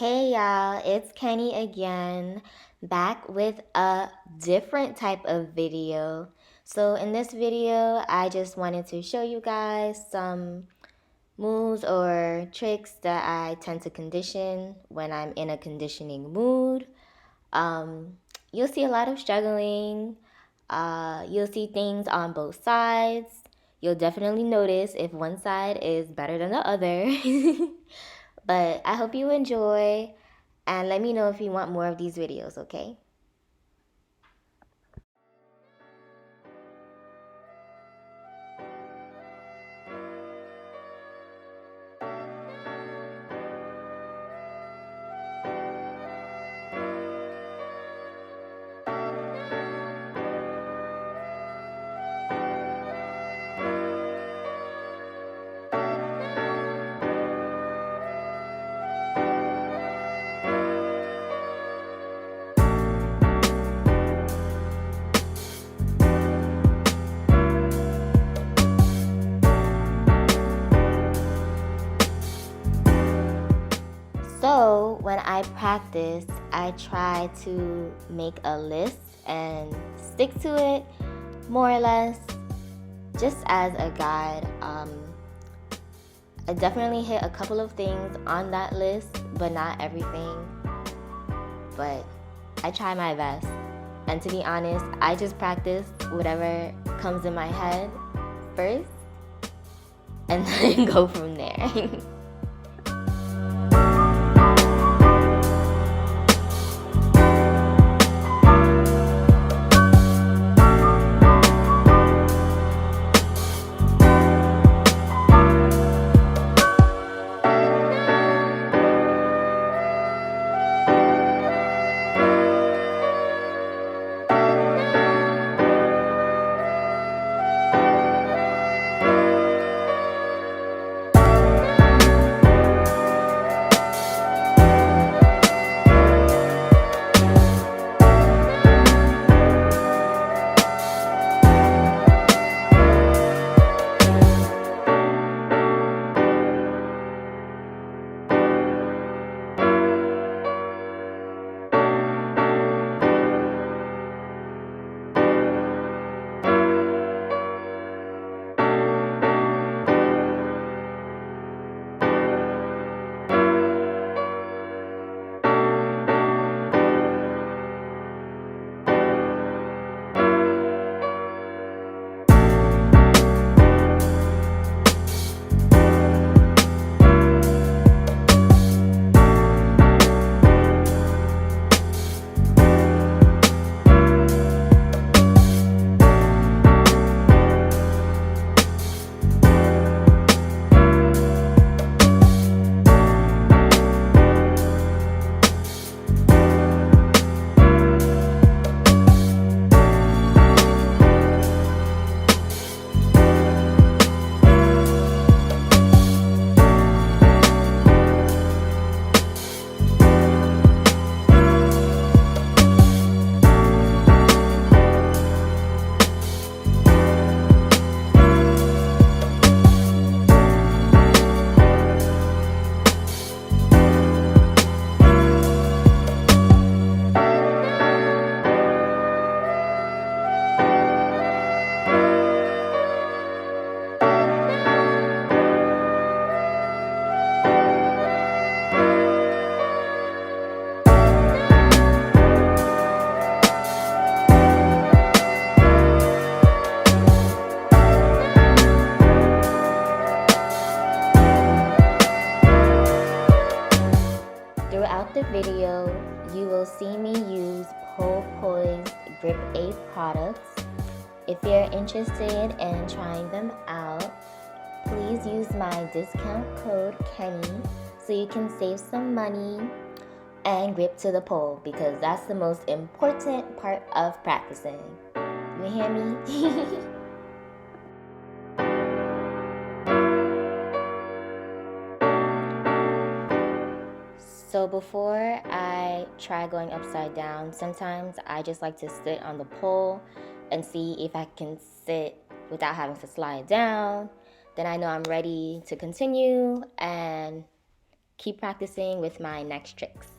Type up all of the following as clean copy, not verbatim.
Hey y'all, it's Kenny again, back with a different type of video. So in this video, I just wanted to show you guys some moves or tricks that I tend to condition when I'm in a conditioning mood. Um, you'll see a lot of struggling. You'll see things on both sides. You'll definitely notice if one side is better than the other. But I hope you enjoy and let me know if you want more of these videos, okay? So when I practice, I try to make a list and stick to it more or less just as a guide. I definitely hit a couple of things on that list, but not everything. But I try my best. And to be honest, I just practice whatever comes in my head first and then go from there. Throughout the video, you will see me use Pole Poise Grip 8 products. If you're interested in trying them out, please use my discount code Kenny so you can save some money and grip to the pole because that's the most important part of practicing. You hear me? So before I try going upside down, sometimes I just like to sit on the pole and see if I can sit without having to slide down. Then I know I'm ready to continue and keep practicing with my next tricks.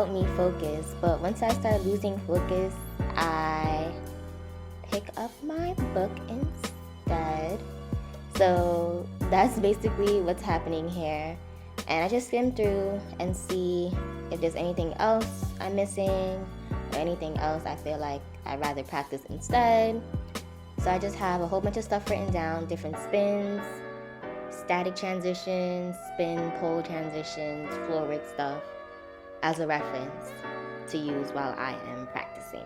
help me focus. But once I start losing focus, I pick up my book instead. So that's basically what's happening here. And I just skim through and see if there's anything else I'm missing or anything else I feel like I'd rather practice instead. So I just have a whole bunch of stuff written down, different spins, static transitions, spin, pole transitions, forward stuff as a reference to use while I am practicing.